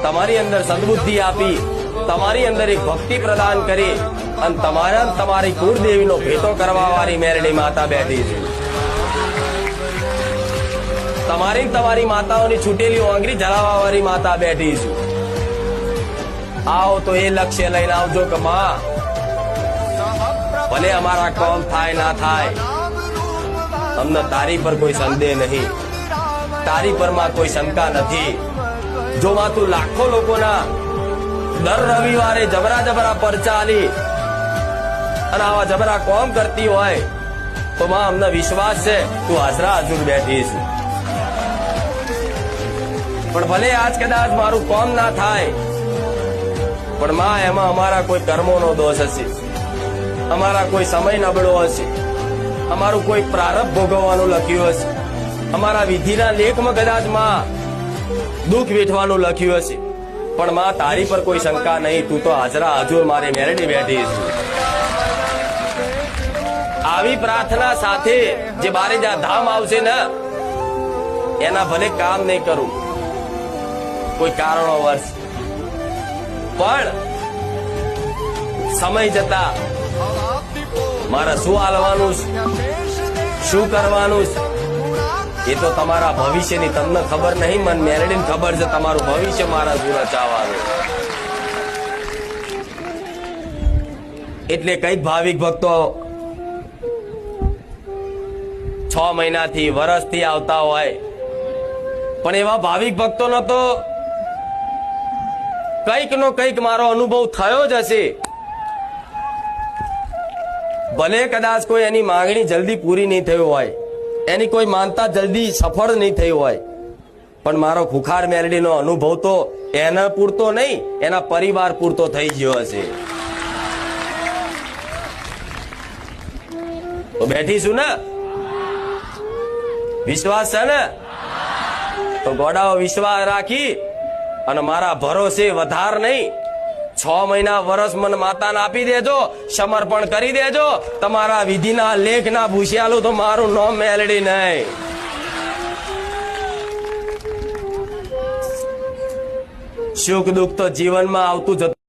તમારી અંદર સદબુદ્ધિ આપી, તમારી અંદર એક ભક્તિ પ્રદાન કરી અને તમારી કુળદેવીનો ભેટો કરવા વાળી મેરડી માતા બેઠી છે. તમારી માતાઓની છૂટેલી ઓંગળી જલાવવા વાળી માતા બેઠી છે. આવો તો એ લક્ષ્ય લઈને આવજો કે માં, ભલે અમારા કોમ થાય ના થાય, અમને તારી પર કોઈ સંદેહ નહીં, તારી પર માં કોઈ શંકા નથી. જો માં તું લાખો લોકોના દર રવિવારે જબરા પરચા આલી અને આવા જબરા કોમ કરતી હોય તો માં અમને વિશ્વાસ છે તું હાજરા હજુર બેઠી છે. પણ ભલે આજ કદાચ મારું કોમ ના થાય, પણ માં એમાં અમારા કોઈ કર્મોનો દોષ હશે, અમારા કોઈ સમય નબળો હશે, અમારું કોઈ પ્રારબ્ધ ભોગવવાનું લખ્યું હશે, અમારા વિધિના લેખમાં કદાચ માં દુઃખ વેઠવાનું લખ્યું હશે. પણ માં તારી પર કોઈ શંકા નહીં, તું તો હાજરા હજુર મારી મેરડી બેઠી છે. આવી પ્રાર્થના સાથે જે બારે જ્યાં ધામ આવશે ને એના ભલે કામ નહીં કરું કોઈ કારણો વર્ષ, પણ સમય જતા મારે શું હાલવાનું, શું કરવાનું એ તો તમારા ભવિષ્યની તમને ખબર નહીં, મને મેરડીને ખબર છે તમારું ભવિષ્ય મારા શું રચાવાનું. એટલે કઈક ભાવિક ભક્તો 6 મહિનાથી વર્ષથી આવતા હોય, પણ એવા ભાવિક ભક્તોનો તો કંઈક નો કંઈક મારો અનુભવ થયો જ હશે. ભલે કદાચ કોઈ એની માંગણી જલ્દી પૂરી નહીં થઈ હોય, એની કોઈ માનતા જલ્દી સફળ નહીં થઈ હોય, પણ મારો ખુખાર મેરડીનો અનુભવ તો એના પૂરતો નહીં, એના પરિવાર પૂરતો થઈ ગયો હશે. તો બેઠીશું ને, વિશ્વાસ છે ને, તો ગોડાઓ વિશ્વાસ રાખી અને મારા ભરોસે વધાર નહીં 6 મહિના વર્ષ મને માતાને આપી દેજો, સમર્પણ કરી દેજો. તમારા વિધિના લેખના ભૂસ્યાલું તો મારું નામ મેલડી નહીં. સુખ દુઃખ તો જીવનમાં આવતું જતું